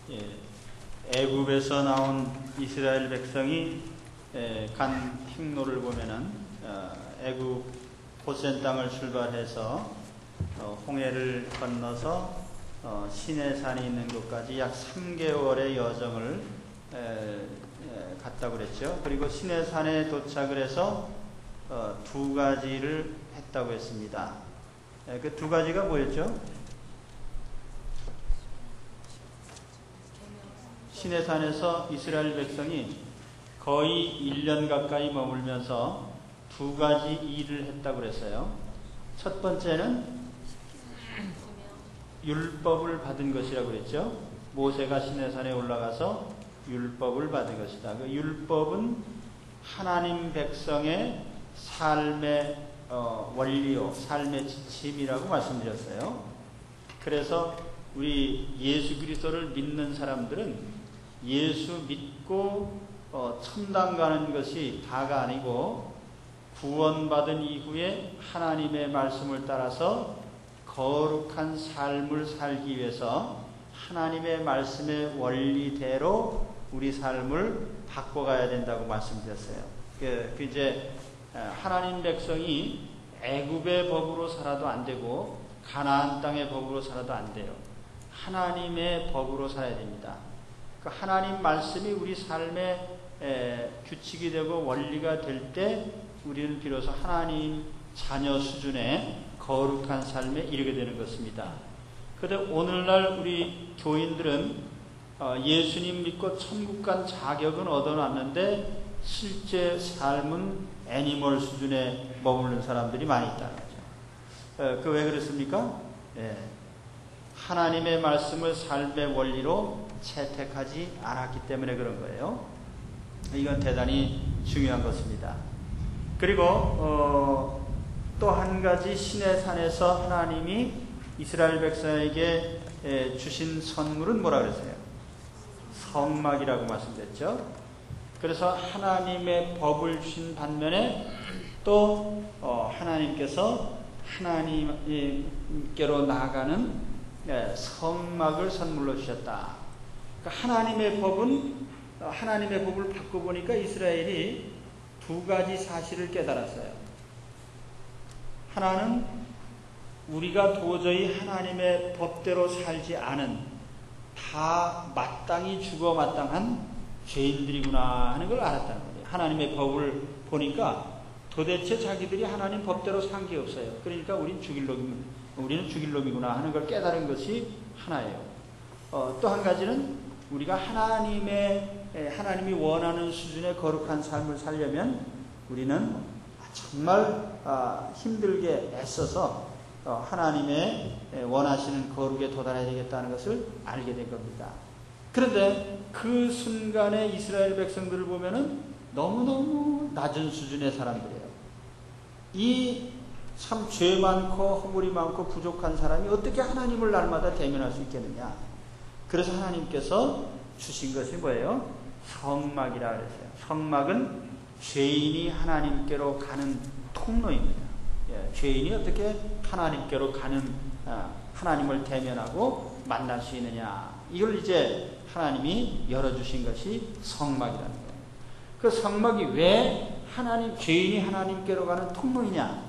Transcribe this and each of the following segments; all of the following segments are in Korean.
예, 애굽에서 나온 이스라엘 백성이 간 행로를 보면은 애굽 고센 땅을 출발해서 홍해를 건너서 시내산이 있는 곳까지 약 3개월의 여정을 갔다고 그랬죠. 그리고 시내산에 도착을 해서 두 가지를 했다고 했습니다. 그 두 가지가 뭐였죠? 시내산에서 이스라엘 백성이 거의 1년 가까이 머물면서 두 가지 일을 했다고 그랬어요. 첫 번째는 율법을 받은 것이라고 그랬죠. 모세가 시내산에 올라가서 율법을 받은 것이다. 그 율법은 하나님 백성의 삶의 원리요, 삶의 지침이라고 말씀드렸어요. 그래서 우리 예수 그리스도를 믿는 사람들은 예수 믿고 천당 가는 것이 다가 아니고 구원받은 이후에 하나님의 말씀을 따라서 거룩한 삶을 살기 위해서 하나님의 말씀의 원리대로 우리 삶을 바꿔가야 된다고 말씀드렸어요. 이제 하나님 백성이 애굽의 법으로 살아도 안 되고 가나안 땅의 법으로 살아도 안 돼요. 하나님의 법으로 살아야 됩니다. 그 하나님 말씀이 우리 삶의 규칙이 되고 원리가 될 때 우리는 비로소 하나님 자녀 수준의 거룩한 삶에 이르게 되는 것입니다. 그런데 오늘날 우리 교인들은 예수님 믿고 천국 간 자격은 얻어놨는데 실제 삶은 애니멀 수준에 머무르는 사람들이 많이 있다는 거죠. 그 왜 그렇습니까? 하나님의 말씀을 삶의 원리로 채택하지 않았기 때문에 그런 거예요. 이건 대단히 중요한 것입니다. 그리고 또 한 가지 시내산에서 하나님이 이스라엘 백성에게 주신 선물은 뭐라 그랬어요? 성막이라고 말씀드렸죠. 그래서 하나님의 법을 주신 반면에 또 하나님께서 하나님께로 나아가는 성막을 선물로 주셨다. 그러니까 하나님의 법을 바꿔보니까 이스라엘이 두 가지 사실을 깨달았어요. 하나는 우리가 도저히 하나님의 법대로 살지 않은 다 마땅히 죽어 마땅한 죄인들이구나 하는 걸 알았다는 거예요. 하나님의 법을 보니까 도대체 자기들이 하나님 법대로 산 게 없어요. 그러니까 우리는 죽일 놈이구나 하는 걸 깨달은 것이 하나예요. 또 한 가지는 우리가 하나님이 원하는 수준의 거룩한 삶을 살려면 우리는 정말 힘들게 애써서 하나님의 원하시는 거룩에 도달해야 되겠다는 것을 알게 된 겁니다. 그런데 그 순간에 이스라엘 백성들을 보면은 너무너무 낮은 수준의 사람들이에요. 이 참 죄 많고 허물이 많고 부족한 사람이 어떻게 하나님을 날마다 대면할 수 있겠느냐. 그래서 하나님께서 주신 것이 뭐예요? 성막이라 그랬어요. 성막은 죄인이 하나님께로 가는 통로입니다. 죄인이 어떻게 하나님께로 가는 하나님을 대면하고 만날 수 있느냐. 이걸 이제 하나님이 열어주신 것이 성막이라는 거예요. 그 성막이 왜 죄인이 하나님께로 가는 통로이냐.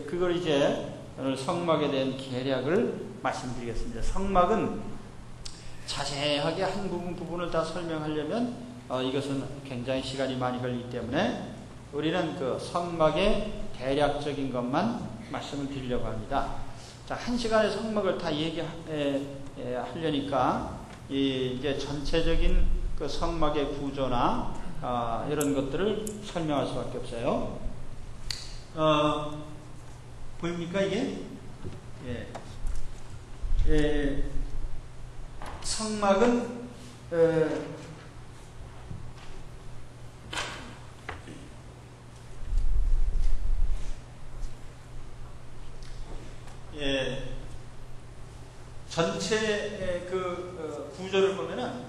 그걸 이제 오늘 성막에 대한 계략을 말씀드리겠습니다. 성막은 자세하게 한 부분을 다 설명하려면 이것은 굉장히 시간이 많이 걸리기 때문에 우리는 그 성막의 대략적인 것만 말씀을 드리려고 합니다. 자, 한 시간에 성막을 다 얘기하려니까 이제 전체적인 그 성막의 구조나 이런 것들을 설명할 수밖에 없어요. 보입니까 이게? 성막은 전체 그 구조를 보면은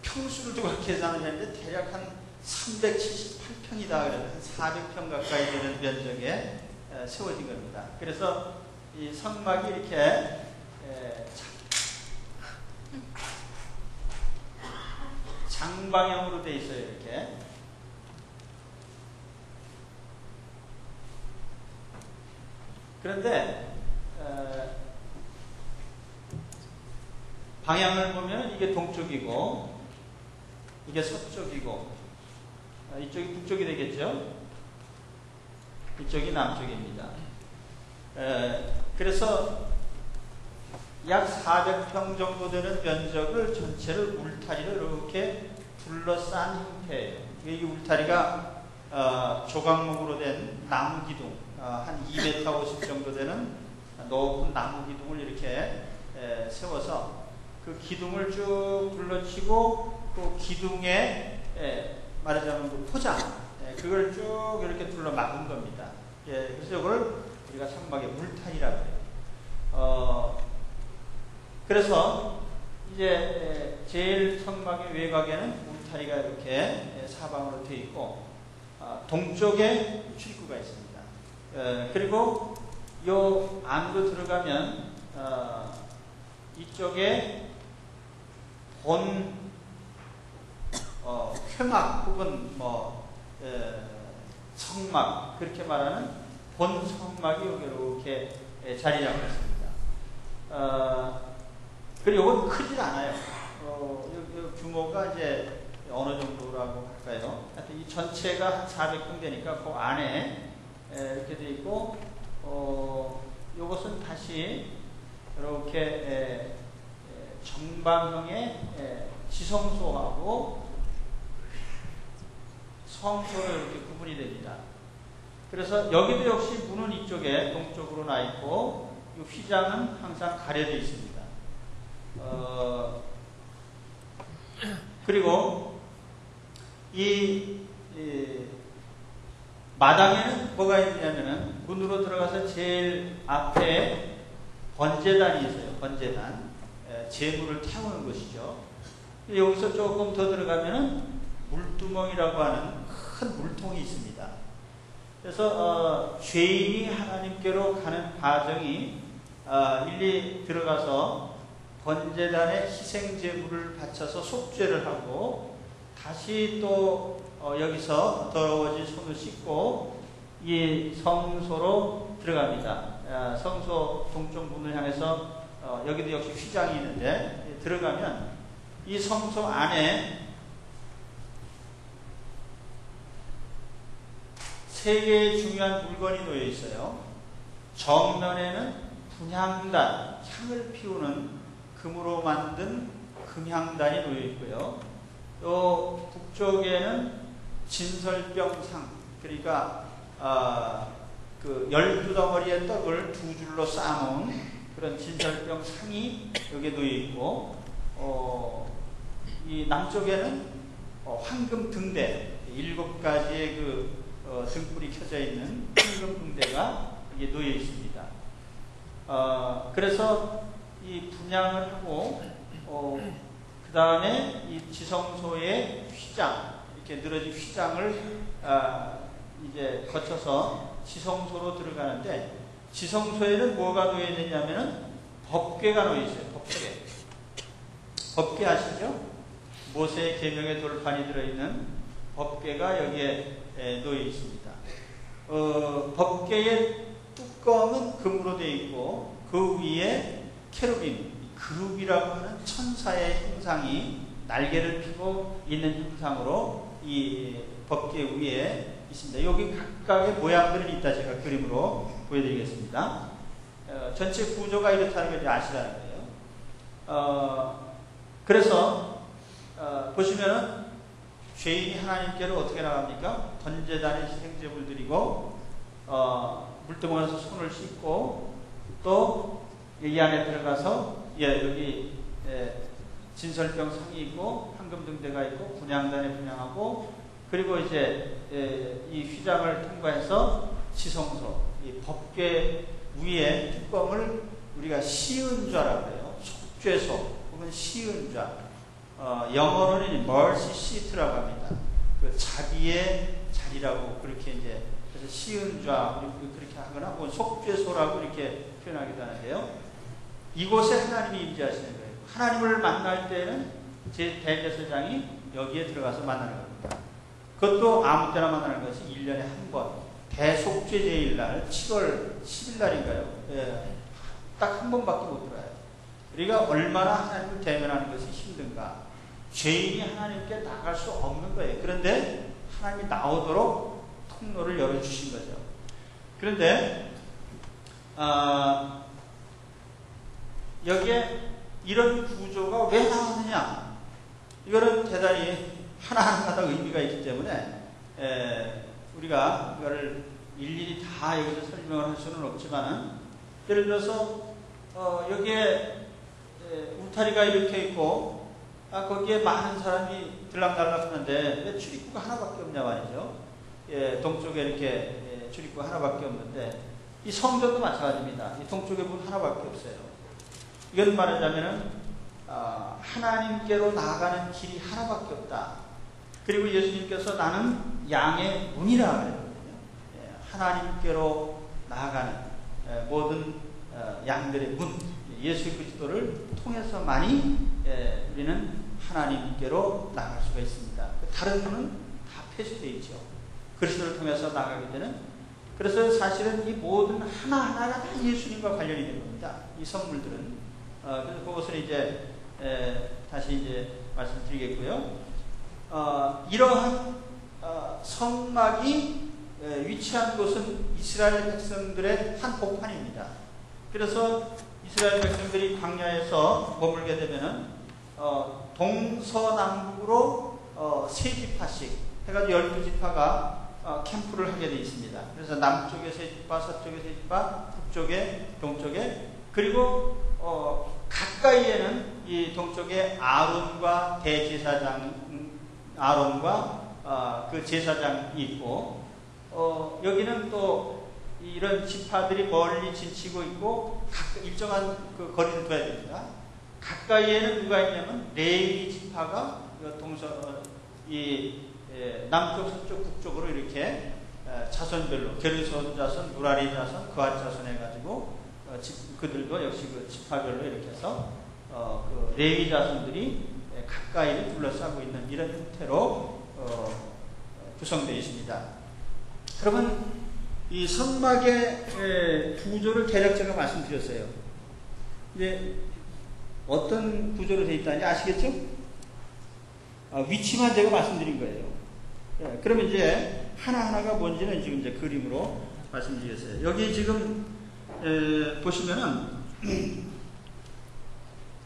평수를 두고 계산을 했는데 대략 한 378평이다 그래서 한 400평 가까이 되는 면적에 세워진 겁니다. 그래서 이 성막이 이렇게 장방형으로 돼 있어요. 이렇게. 그런데 방향을 보면 이게 동쪽이고 이게 서쪽이고 이쪽이 북쪽이 되겠죠. 이쪽이 남쪽입니다. 그래서 약 400평 정도 되는 면적을 전체를 울타리로 이렇게 둘러싼 형태예요. 이 울타리가 조각목으로 된 나무 기둥, 한 2m50 정도 되는 높은 나무 기둥을 이렇게 세워서 그 기둥을 쭉 둘러치고 그 기둥에 말하자면 그 포장, 그걸 쭉 이렇게 둘러 막은 겁니다. 그래서 이걸 우리가 성막의 울타리라고 해요. 그래서 이제 제일 성막의 외곽에는 울타리가 이렇게 사방으로 되어 있고 동쪽에 출입구가 있습니다. 그리고 요 안으로 들어가면 이쪽에 본 회막 혹은 성막 그렇게 말하는 본 성막이 여기 이렇게 자리 잡고 있습니다. 그리고 이건 크질 않아요. 이 규모가 이제 어느 정도라고 할까요? 하여튼 이 전체가 한 400평 되니까 그 안에 이렇게 돼 있고, 이것은 다시 이렇게 정방형의 지성소하고 성소로 이렇게 구분이 됩니다. 그래서 여기도 역시 문은 이쪽에 동쪽으로 나 있고, 이 휘장은 항상 가려져 있습니다. 그리고 이 마당에는 뭐가 있냐면은 문으로 들어가서 제일 앞에 번제단이 있어요. 번제단. 제물을 태우는 것이죠. 여기서 조금 더 들어가면은 물두멍이라고 하는 큰 물통이 있습니다. 그래서 죄인이 하나님께로 가는 과정이 일리 들어가서 번제단에 희생제물을 바쳐서 속죄를 하고 다시 또 여기서 더러워진 손을 씻고 이 성소로 들어갑니다. 성소 동쪽 문을 향해서 여기도 역시 휘장이 있는데 들어가면 이 성소 안에 세 개의 중요한 물건이 놓여 있어요. 정면에는 분향단, 향을 피우는 금으로 만든 금향단이 놓여 있고요. 또 북쪽에는 진설병상, 그러니까 그 12덩어리의 떡을 두 줄로 쌓아놓은 그런 진설병상이 여기에 놓여 있고, 이 남쪽에는 황금 등대, 7가지의 그 등불이 켜져 있는 황금 등대가 여기에 놓여 있습니다. 그래서 이 분향을 하고 그 다음에 이 지성소의 휘장, 이렇게 늘어진 휘장을 이제 거쳐서 지성소로 들어가는데, 지성소에는 뭐가 놓여 있느냐면은 법궤가 놓여 있어요. 법궤. 법궤 아시죠? 모세의 계명의 돌판이 들어있는 법궤가 여기에 놓여 있습니다. 법궤의 뚜껑은 금으로 되어 있고 그 위에 케루빔, 그룹이라고 하는 천사의 형상이 날개를 펴고 있는 형상으로 이 법궤 위에 있습니다. 여기 각각의 모양들이 있다 제가 그림으로 보여드리겠습니다. 전체 구조가 이렇다는 걸 아시라는 거예요. 그래서 보시면은 죄인이 하나님께로 어떻게 나갑니까? 번제단에 희생제물 드리고 물두멍에서 손을 씻고 또 이 안에 들어가서 여기 진설병 상이 있고 황금 등대가 있고 분향단에 분향하고, 그리고 이제 이 휘장을 통과해서 지성소, 이 법궤 위에 뚜껑을 우리가 시은좌라고 해요. 속죄소 혹은 시은좌. 영어로는 mercy seat라고 합니다. 그 자비의 자리라고 그렇게 이제 그래서 시은좌 그렇게 하거나 혹은 속죄소라고 이렇게 표현하기도 하는데요. 이곳에 하나님이 임재하시는 거예요. 하나님을 만날 때는 제 대제사장이 여기에 들어가서 만나는 겁니다. 그것도 아무 때나 만나는 것이 1년에 한 번. 대속죄제일날 7월 10일날인가요? 예, 딱 한 번밖에 못 들어요. 우리가 얼마나 하나님을 대면하는 것이 힘든가. 죄인이 하나님께 나갈 수 없는 거예요. 그런데 하나님이 나오도록 통로를 열어주신 거죠. 그런데 여기에 이런 구조가 왜 나오느냐? 이거는 대단히 하나하나마다 의미가 있기 때문에 우리가 이거를 일일이 다 여기서 설명을 할 수는 없지만은, 예를 들어서 여기에 울타리가 이렇게 있고 거기에 많은 사람이 들락날락 하는데 왜 출입구가 하나밖에 없냐 말이죠. 동쪽에 이렇게 출입구가 하나밖에 없는데, 이 성전도 마찬가지입니다. 이 동쪽에 문 하나밖에 없어요. 이건 말하자면은 하나님께로 나아가는 길이 하나밖에 없다. 그리고 예수님께서 나는 양의 문이라 그랬거든요. 하나님께로 나아가는 모든 양들의 문, 예수 그리스도를 통해서만이 우리는 하나님께로 나아갈 수가 있습니다. 다른 문은 다 폐쇄되어 있죠. 그리스도를 통해서 나아가게 되는. 그래서 사실은 이 모든 하나하나가 다 예수님과 관련이 된 겁니다. 이 선물들은. 그래서 그것을 이제 다시 이제 말씀드리겠고요. 이러한 성막이 위치한 곳은 이스라엘 백성들의 한 복판입니다. 그래서 이스라엘 백성들이 광야에서 머물게 되면은 동서남북으로 세 지파씩 해가지고 12지파가 캠프를 하게 되어 있습니다. 그래서 남쪽에 세 지파, 서쪽에 세 지파, 북쪽에, 동쪽에, 그리고 가까이에는 이 동쪽에 아론과 대제사장, 아론과 그 제사장이 있고, 여기는 또 이런 지파들이 멀리 지치고 있고 일정한 그 거리를 둬야 됩니다. 가까이에는 누가 있냐면 레위 지파가 남쪽, 서쪽, 북쪽으로 이렇게 자손별로 게르손 자손, 무라리 자손, 그앗 자손 해가지고 그들도 역시 그 지파별로 이렇게 해서 그 레위 자손들이 가까이를 둘러싸고 있는 이런 형태로 구성되어 있습니다. 그러면 이 성막의 구조를 대략 제가 말씀드렸어요. 이제 어떤 구조로 되어 있다는지 아시겠죠? 위치만 제가 말씀드린 거예요. 그러면 이제 하나하나가 뭔지는 지금 이제 그림으로 말씀드리겠어요. 여기 지금 보시면은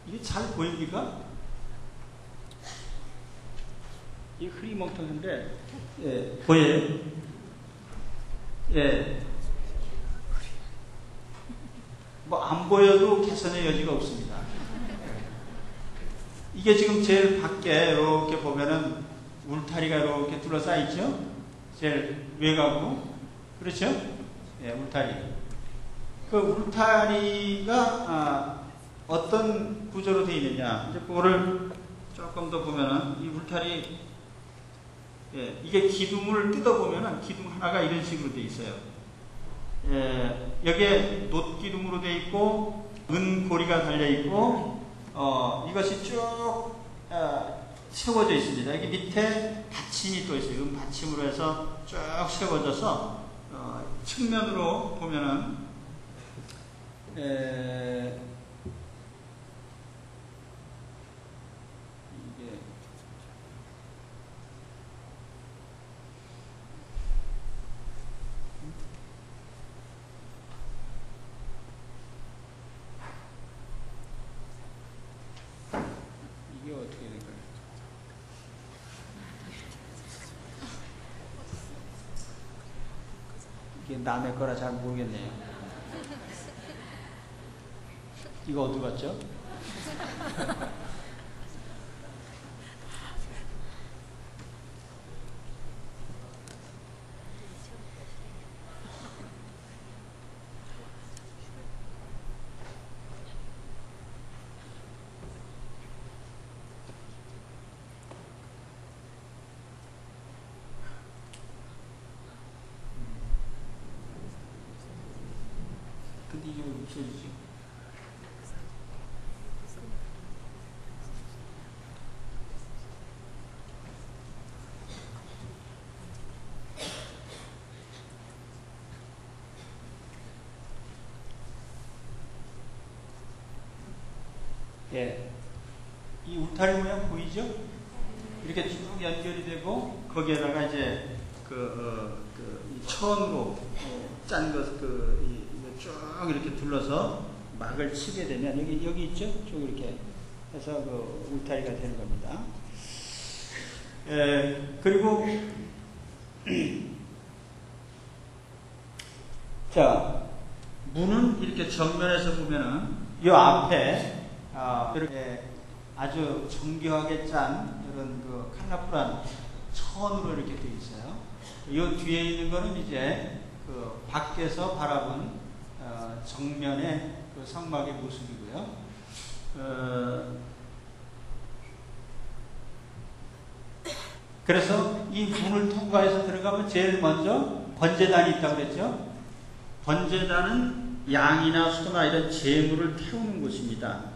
이게 잘 보입니까? 이 흐리멍텅한데 보여요? 뭐 안 보여도 개선의 여지가 없습니다. 이게 지금 제일 밖에 이렇게 보면은 울타리가 이렇게 둘러싸여 있죠? 제일 외곽으로. 그렇죠? 울타리. 그 울타리가 어떤 구조로 되어 있느냐. 이제 그거를 조금 더 보면은 이 울타리, 이게 기둥을 뜯어보면은 기둥 하나가 이런 식으로 되어 있어요. 여기에 놋기둥으로 되어 있고, 은고리가 달려있고, 이것이 쭉 세워져 있습니다. 여기 밑에 받침이 또 있어요. 받침으로 해서 쭉 세워져서 측면으로 보면은 이게 어떻게 될까요? 이게 남의 거라 잘 모르겠네요. 이거 어디 갔죠? 근데 이게 왜 없어지지? 예, 이 울타리 모양 보이죠? 이렇게 쭉 연결이 되고 거기에다가 이제 이 천으로 짠 것 쭉 이렇게 둘러서 막을 치게 되면 여기 있죠? 쭉 이렇게 해서 그 울타리가 되는 겁니다. 그리고 자, 문은 이렇게 정면에서 보면은 이 앞에 이렇게 아주 정교하게 짠 이런 그 컬러풀한 천으로 이렇게 되어 있어요. 이 뒤에 있는 거는 이제 그 밖에서 바라본 정면의 그 성막의 모습이고요. 그래서 이 문을 통과해서 들어가면 제일 먼저 번제단이 있다고 그랬죠. 번제단은 양이나 소나 이런 제물을 태우는 곳입니다.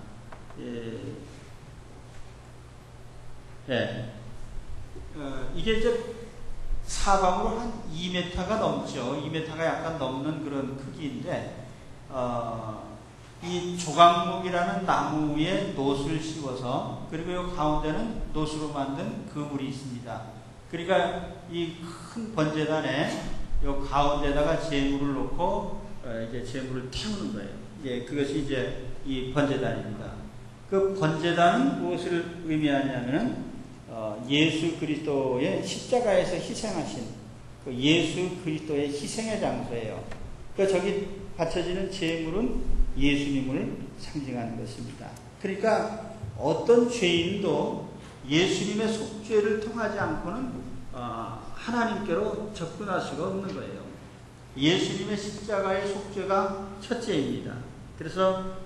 이게 이제 사방으로 한 2m가 넘죠. 2m가 약간 넘는 그런 크기인데, 이 조각목이라는 나무에 놋을 씌워서, 그리고 이 가운데는 놋으로 만든 그물이 있습니다. 그러니까 이 큰 번제단에 이 가운데다가 제물을 놓고 이제 제물을 태우는 거예요. 예, 그것이 이제 이 번제단입니다. 그 번제단은 무엇을 의미하냐면은 예수 그리스도의 십자가에서 희생하신 그 예수 그리스도의 희생의 장소예요. 그 저기 바쳐지는 제물은 예수님을 상징하는 것입니다. 그러니까 어떤 죄인도 예수님의 속죄를 통하지 않고는 하나님께로 접근할 수가 없는 거예요. 예수님의 십자가의 속죄가 첫째입니다. 그래서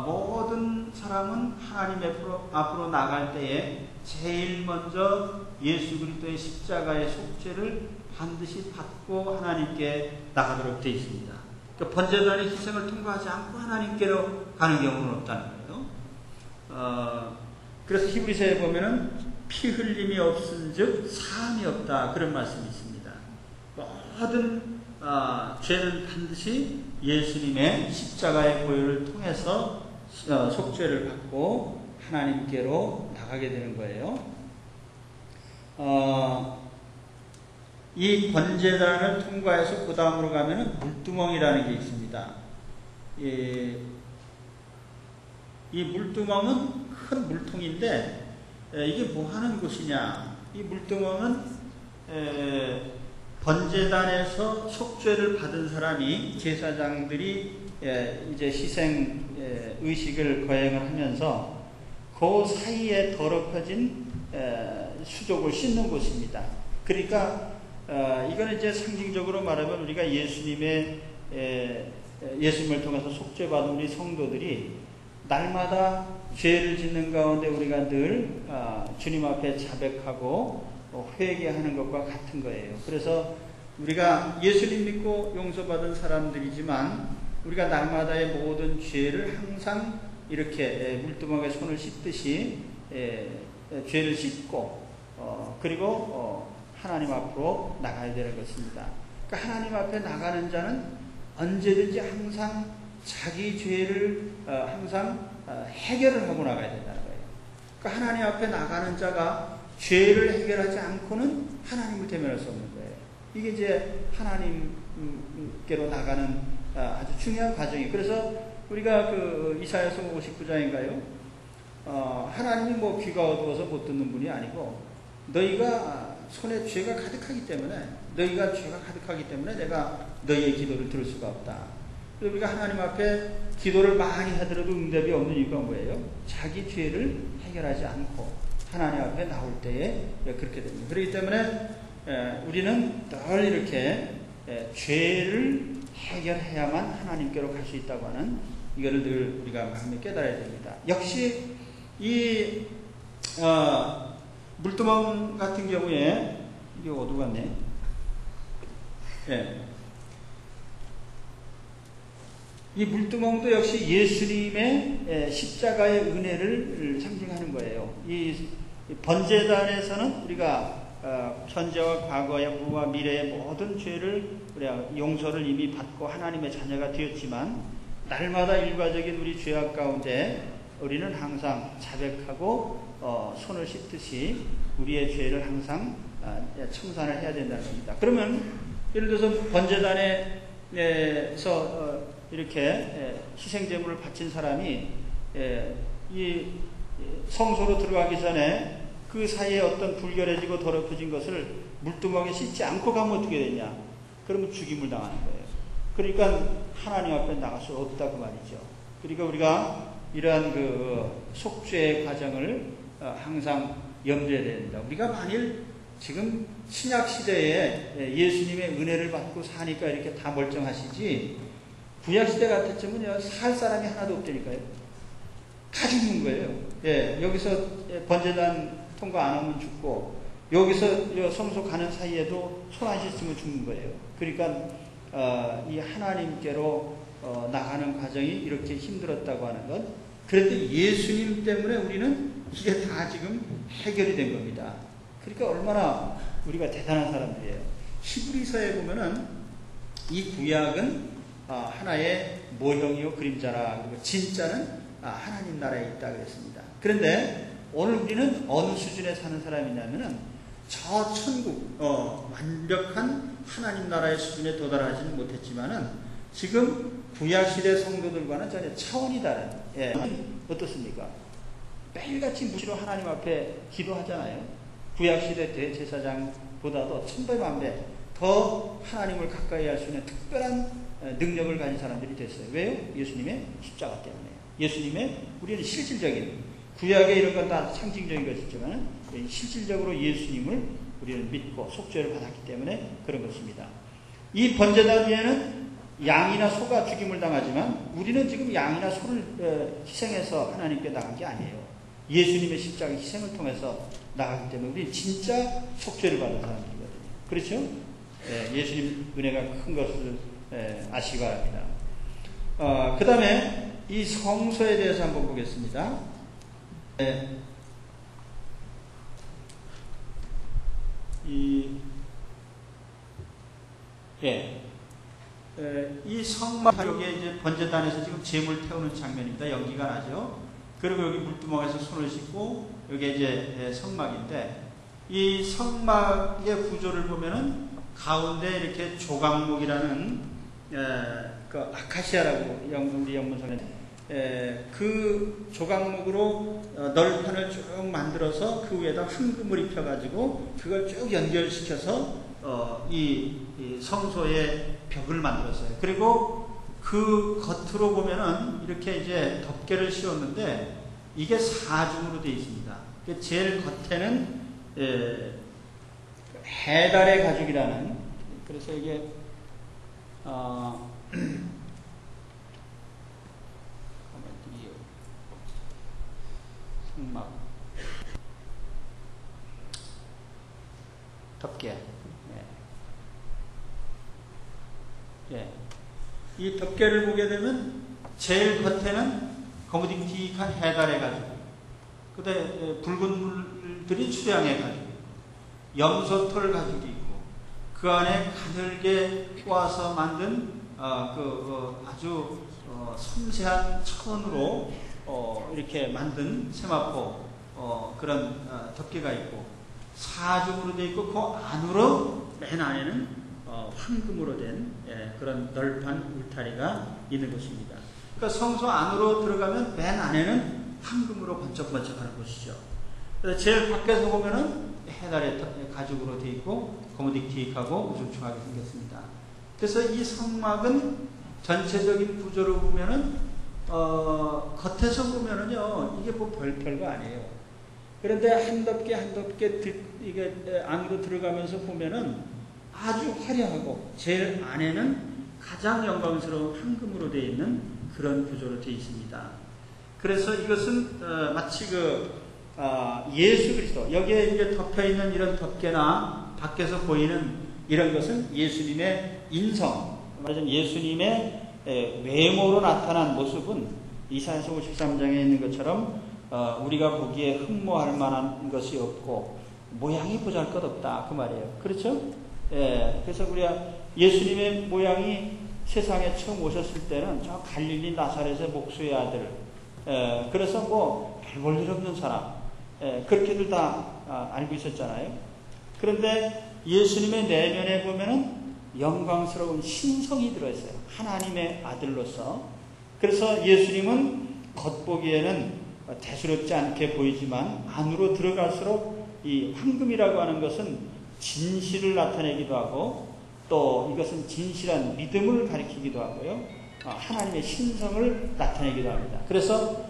모든 사람은 하나님 앞으로 나갈 때에 제일 먼저 예수 그리스도의 십자가의 속죄를 반드시 받고 하나님께 나가도록 되어 있습니다. 그러니까 번제단의 희생을 통과하지 않고 하나님께로 가는 경우는 없다는 거예요. 그래서 히브리서에 보면은 피 흘림이 없은즉 사함이 없다, 그런 말씀이 있습니다. 모든 죄는 반드시 예수님의 십자가의 보혈을 통해서 속죄를 받고 하나님께로 나가게 되는 거예요. 이 번제단을 통과해서 그 다음으로 가면은 물두멍이라는 게 있습니다. 이 물두멍은 큰 물통인데 이게 뭐 하는 곳이냐? 이 물두멍은 번제단에서 속죄를 받은 사람이 제사장들이 이제 희생 의식을 거행을 하면서 그 사이에 더럽혀진 수족을 씻는 곳입니다. 그러니까 이거는 이제 상징적으로 말하면 우리가 예수님을 통해서 속죄받은 우리 성도들이 날마다 죄를 짓는 가운데 우리가 늘 주님 앞에 자백하고 회개하는 것과 같은 거예요. 그래서 우리가 예수님 믿고 용서받은 사람들이지만 우리가 날마다의 모든 죄를 항상 이렇게 물두멍에 손을 씻듯이 죄를 씻고 그리고 하나님 앞으로 나가야 되는 것입니다. 그러니까 하나님 앞에 나가는 자는 언제든지 항상 자기 죄를 항상 해결을 하고 나가야 된다는 거예요. 그러니까 하나님 앞에 나가는 자가 죄를 해결하지 않고는 하나님을 대면할 수 없는 거예요. 이게 이제 하나님께로 나가는 아주 중요한 과정이에요. 그래서 우리가 그 이사야서 59장인가요? 하나님이 뭐 귀가 어두워서 못 듣는 분이 아니고 너희가 손에 죄가 가득하기 때문에 내가 너희의 기도를 들을 수가 없다. 그래서 우리가 하나님 앞에 기도를 많이 하더라도 응답이 없는 이유가 뭐예요? 자기 죄를 해결하지 않고 하나님 앞에 나올 때에 그렇게 됩니다. 그렇기 때문에 우리는 늘 이렇게 죄를 해결해야만 하나님께로 갈 수 있다고 하는 이거를 늘 우리가 마음에 깨달아야 됩니다. 역시 이 물두멍 같은 경우에 이게 어두웠네. 이 물두멍도 역시 예수님의 십자가의 은혜를 상징하는 거예요. 이 번제단에서는 우리가 현재와 과거의 후와 미래의 모든 죄를 우리가 용서를 이미 받고 하나님의 자녀가 되었지만 날마다 일과적인 우리 죄악 가운데 우리는 항상 자백하고 손을 씻듯이 우리의 죄를 항상 청산을 해야 된다는 겁니다. 그러면 예를 들어서 번제단에서 이렇게 희생제물을 바친 사람이 이 성소로 들어가기 전에 그 사이에 어떤 불결해지고 더럽혀진 것을 물두멍에 씻지 않고 가면 어떻게 되냐? 그러면 죽임을 당하는 거예요. 그러니까 하나님 앞에 나갈 수 없다 그 말이죠. 그러니까 우리가 이러한 그 속죄의 과정을 항상 염두에 된다. 우리가 만일 지금 신약 시대에 예수님의 은혜를 받고 사니까 이렇게 다 멀쩡하시지, 구약 시대 같았으면 살 사람이 하나도 없다니까요. 다 죽는 거예요. 여기서 번제단 통과 안 하면 죽고, 여기서 성소 가는 사이에도 손 안 씻으면 죽는 거예요. 그러니까 이 하나님께로 나가는 과정이 이렇게 힘들었다고 하는 것. 그런데 예수님 때문에 우리는 이게 다 지금 해결이 된 겁니다. 그러니까 얼마나 우리가 대단한 사람들이에요. 히브리서에 보면은 이 구약은 하나의 모형이요 그림자라, 그리고 진짜는 하나님 나라에 있다 그랬습니다. 그런데 오늘 우리는 어느 수준에 사는 사람이냐면은 저 천국 완벽한 하나님 나라의 수준에 도달하지는 못했지만은 지금 구약시대 성도들과는 전혀 차원이 다른, 어떻습니까? 매일같이 무시로 하나님 앞에 기도하잖아요. 구약시대 대제사장보다도 천배만배 더 하나님을 가까이 할 수 있는 특별한 능력을 가진 사람들이 됐어요. 왜요? 예수님의 십자가 때문에. 예수님의, 우리는 실질적인, 구약의 이런 건 다 상징적인 것이지만 실질적으로 예수님을 우리는 믿고 속죄를 받았기 때문에 그런 것입니다. 이 번제단 위에는 양이나 소가 죽임을 당하지만 우리는 지금 양이나 소를 희생해서 하나님께 나간 게 아니에요. 예수님의 십자가 희생을 통해서 나가기 때문에 우리는 진짜 속죄를 받은 사람들이거든요. 그렇죠? 예수님 은혜가 큰 것을 아시기 바랍니다. 그 다음에 이 성소에 대해서 한번 보겠습니다. 이 성막, 여기에 이제 번제단에서 지금 제물 태우는 장면입니다. 연기가 나죠. 그리고 여기 물두멍에서 손을 씻고, 여기 이제 성막인데, 이 성막의 구조를 보면은 가운데 이렇게 조각목이라는 그 아카시아라고 우리 영문서는 그 조각목으로 널판을 쭉 만들어서 그 위에다 황금을 입혀가지고 그걸 쭉 연결시켜서 이 성소의 벽을 만들었어요. 그리고 그 겉으로 보면은 이렇게 이제 덮개를 씌웠는데 이게 사중으로 되어 있습니다. 제일 겉에는 해달의 가죽이라는, 그래서 이게 성막 덮개. 이 덮개를 보게 되면 제일 겉에는 거무딕틱한 해달의 가죽, 그다음에 붉은 물들이 수양의 가죽, 염소털 가죽이 있고, 그 안에 가늘게 휘어서 만든 아주 섬세한 천으로 이렇게 만든 세마포 그런 덮개가 있고, 사중으로 되어 있고, 그 안으로 맨 안에는 황금으로 된 그런 널판 울타리가 있는 곳입니다. 그러니까 성소 안으로 들어가면 맨 안에는 황금으로 번쩍번쩍하는 곳이죠. 그래서 제일 밖에서 보면은 해달의 가죽으로 되어 있고 거무딕틱하고 우중충하게 생겼습니다. 그래서 이 성막은 전체적인 구조로 보면은 겉에서 보면은요 이게 뭐 별거 아니에요. 그런데 한 덮개 한 덮개 이게 안으로 들어가면서 보면은 아주 화려하고 제일 안에는 가장 영광스러운 황금으로 되어 있는 그런 구조로 되어 있습니다. 그래서 이것은 마치 예수 그리스도, 여기에 이제 덮여 있는 이런 덮개나 밖에서 보이는 이런 것은 예수님의 인성, 말하자면 예수님의 외모로 나타난 모습은 이사야서 53장에 있는 것처럼 우리가 보기에 흠모할 만한 것이 없고 모양이 보잘것없다 그 말이에요. 그렇죠? 그래서 우리가 예수님의 모양이 세상에 처음 오셨을 때는 저 갈릴리 나사렛의 목수의 아들, 그래서 뭐 별 볼 일 없는 사람, 그렇게들 다 알고 있었잖아요. 그런데 예수님의 내면에 보면은 영광스러운 신성이 들어있어요. 하나님의 아들로서. 그래서 예수님은 겉보기에는 대수롭지 않게 보이지만 안으로 들어갈수록 이 황금이라고 하는 것은 진실을 나타내기도 하고 또 이것은 진실한 믿음을 가리키기도 하고요. 하나님의 신성을 나타내기도 합니다. 그래서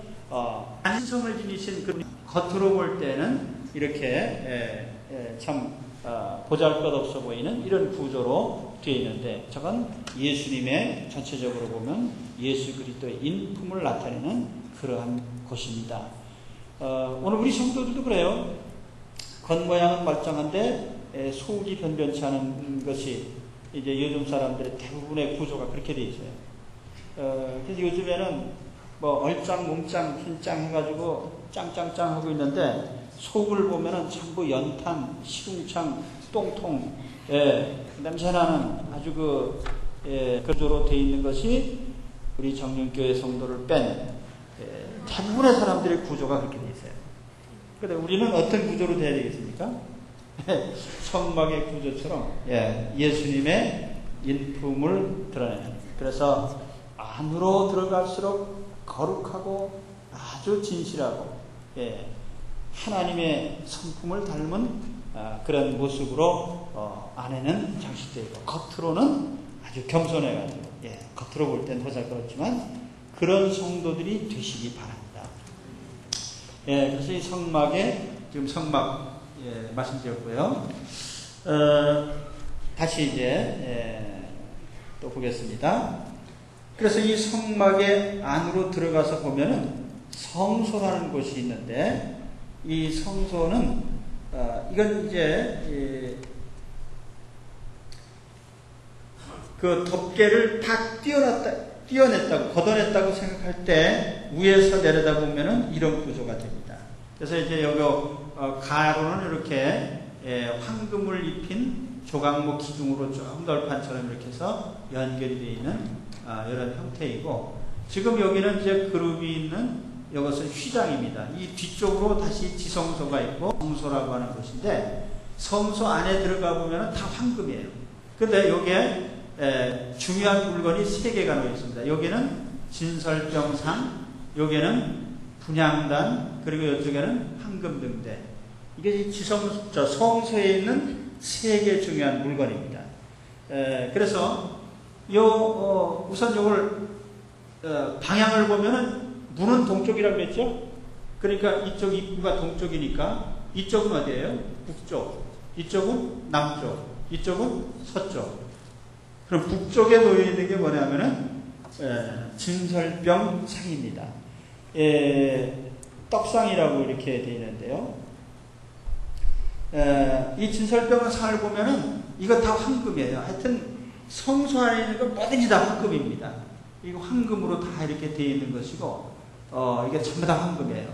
신성을 지니신 그 겉으로 볼 때는 이렇게 참 보잘것없어 보이는 이런 구조로 되어 있는데 저건 예수님의 전체적으로 보면 예수 그리스도의 인품을 나타내는 그러한 곳입니다. 오늘 우리 성도들도 그래요. 겉모양은 멀쩡한데 속이 변변치 않은 것이 이제 요즘 사람들의 대부분의 구조가 그렇게 되어 있어요. 그래서 요즘에는 뭐 얼짱, 몸짱, 흰짱 해가지고 짱짱짱 하고 있는데 속을 보면은 전부 연탄, 시궁창, 똥통, 냄새나는 아주 구조로 되어 있는 것이 우리 정령교회 성도를 뺀 대부분의 사람들의 구조가 그렇게 되어 있어요. 그런데 우리는 어떤 구조로 되어야 되겠습니까? 성막의 구조처럼 예수님의 인품을 드러내는. 그래서 안으로 들어갈수록 거룩하고 아주 진실하고 하나님의 성품을 닮은 그런 모습으로 안에는 장식되어 있고 겉으로는 아주 겸손해가지고 겉으로 볼 땐 보잘것없지만 그런 성도들이 되시기 바랍니다. 그래서 이 성막에 지금 성막 말씀드렸고요. 다시 이제 또 보겠습니다. 그래서 이 성막의 안으로 들어가서 보면은 성소라는 곳이 있는데 이 성소는 이건 이제 그 덮개를 다 띄어냈다고 걷어냈다고 생각할 때 위에서 내려다보면은 이런 구조가 됩니다. 그래서 이제 여기 가로는 이렇게 황금을 입힌 조각목 기둥으로 쭉 널판처럼 이렇게 해서 연결이 되어 있는 이런 형태이고 지금 여기는 이제 그룹이 있는 이것은 휘장입니다. 이 뒤쪽으로 다시 지성소가 있고 성소라고 하는 곳인데 성소 안에 들어가 보면 다 황금이에요. 근데 여기에 중요한 물건이 3개가 놓여 있습니다. 여기는 진설병상, 여기는 분향단, 그리고 이쪽에는 황금등대. 이게 성소에 있는 3개 중요한 물건입니다. 그래서 우선 이걸 방향을 보면은 문은 동쪽이라고 했죠? 그러니까 이쪽 입구가 동쪽이니까 이쪽은 어디예요? 북쪽. 이쪽은 남쪽. 이쪽은 서쪽. 그럼 북쪽에 놓여 있는 게 뭐냐면은 진설병 상입니다. 떡상이라고 이렇게 되어 있는데요. 이 진설병 상을 보면은 이거 다 황금이에요. 하여튼 성소 안에 있는 건 뭐든지 다 황금입니다. 이거 황금으로 다 이렇게 되어 있는 것이고 이게 전부 다 황금이에요.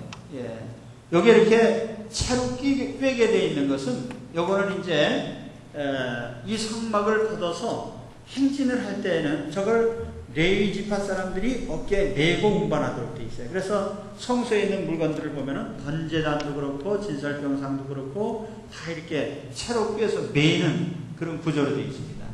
여기 이렇게 채로 꿰게 되어 있는 것은 요거는 이제 이 성막을 걷어서 행진을 할 때에는 저걸 레위 지파 사람들이 어깨에 메고 운반하도록 되어 있어요. 그래서 성소에 있는 물건들을 보면은 번제단도 그렇고 진설병상도 그렇고 다 이렇게 채로 꿰서 메는 그런 구조로 되어 있습니다.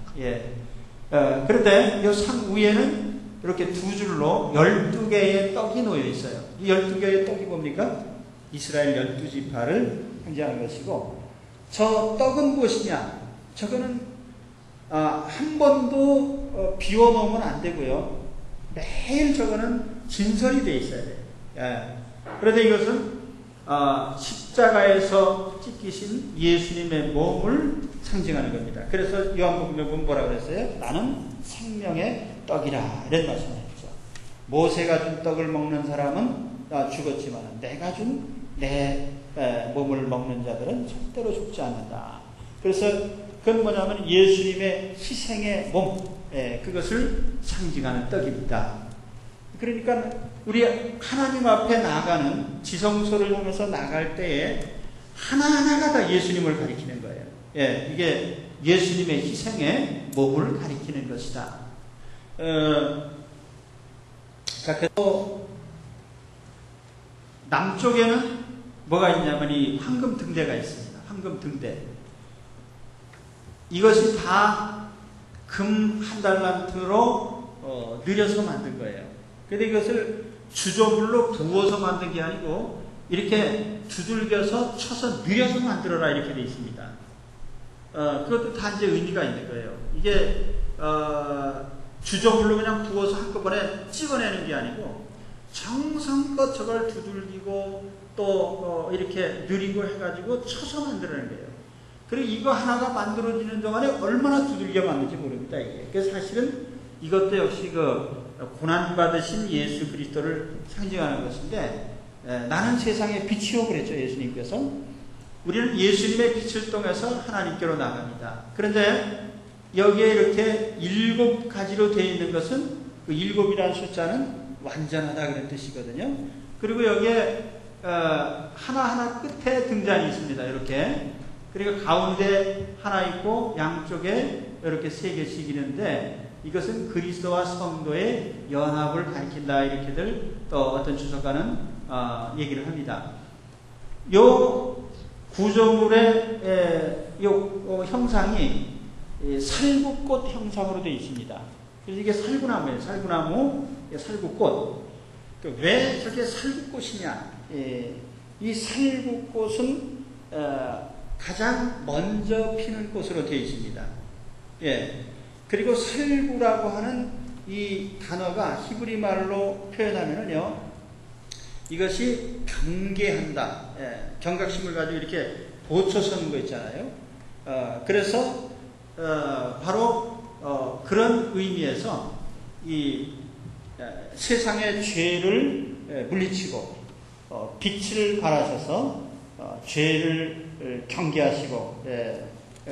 그런데 이 상 위에는 이렇게 두 줄로 12개의 떡이 놓여 있어요. 이 12개의 떡이 뭡니까? 이스라엘 12지파를 상징하는 것이고 저 떡은 무엇이냐? 저거는 한 번도 비워놓으면 안 되고요. 매일 저거는 진설이 되어 있어야 돼요. 그런데 이것은 십자가에서 찢기신 예수님의 몸을 상징하는 겁니다. 그래서 요한복음에 보면 뭐라고 그랬어요? 나는 생명의 떡이라 이런 말씀을 했죠. 모세가 준 떡을 먹는 사람은 죽었지만 내가 준 내 몸을 먹는 자들은 절대로 죽지 않는다. 그래서 그건 뭐냐면 예수님의 희생의 몸, 그것을 상징하는 떡입니다. 그러니까 우리 하나님 앞에 나가는 지성소를 향해서 나갈 때에 하나하나가 다 예수님을 가리키는 거예요. 이게 예수님의 희생의 몸을 가리키는 것이다. 자, 그래서 남쪽에는 뭐가 있냐면 이 황금 등대가 있습니다. 황금 등대. 이것이 다 금 한 달란트로 늘여서 만든 거예요. 그런데 이것을 주조물로 부어서 만든 게 아니고 이렇게 두들겨서 쳐서 늘여서 만들어라 이렇게 되어 있습니다. 그것도 다 이제 의미가 있는 거예요. 이게 주조물로 그냥 부어서 한꺼번에 찍어내는 게 아니고 정성껏 저걸 두들기고 또 이렇게 느리고 해가지고 쳐서 만들어내는 거예요. 그리고 이거 하나가 만들어지는 동안에 얼마나 두들겨 만든지 모릅니다. 이게. 그래서 사실은 이것도 역시 그 고난받으신 예수 그리스도를 상징하는 것인데, 나는 세상의 빛이요 그랬죠. 예수님께서. 우리는 예수님의 빛을 통해서 하나님께로 나갑니다. 그런데 여기에 이렇게 7가지로 되어 있는 것은 그 7이라는 숫자는 완전하다 그런 뜻이거든요. 그리고 여기에 하나하나 끝에 등잔이 있습니다. 이렇게. 그리고 가운데 하나 있고 양쪽에 이렇게 3개씩 있는데 이것은 그리스도와 성도의 연합을 가리킨다 이렇게들 또 어떤 주석가는 얘기를 합니다. 요 구조물의 요 형상이 살구꽃 형상으로 되어 있습니다. 그래서 이게 살구나무예요. 살구나무, 살구꽃. 왜 저게 살구꽃이냐? 이 살구꽃은 가장 먼저 피는 꽃으로 되어 있습니다. 예. 그리고 살구라고 하는 이 단어가 히브리 말로 표현하면은요, 이것이 경계한다. 예. 경각심을 가지고 이렇게 보초 서는 거 있잖아요. 그래서 바로 그런 의미에서 이 세상의 죄를 물리치고 빛을 발하셔서 죄를 경계하시고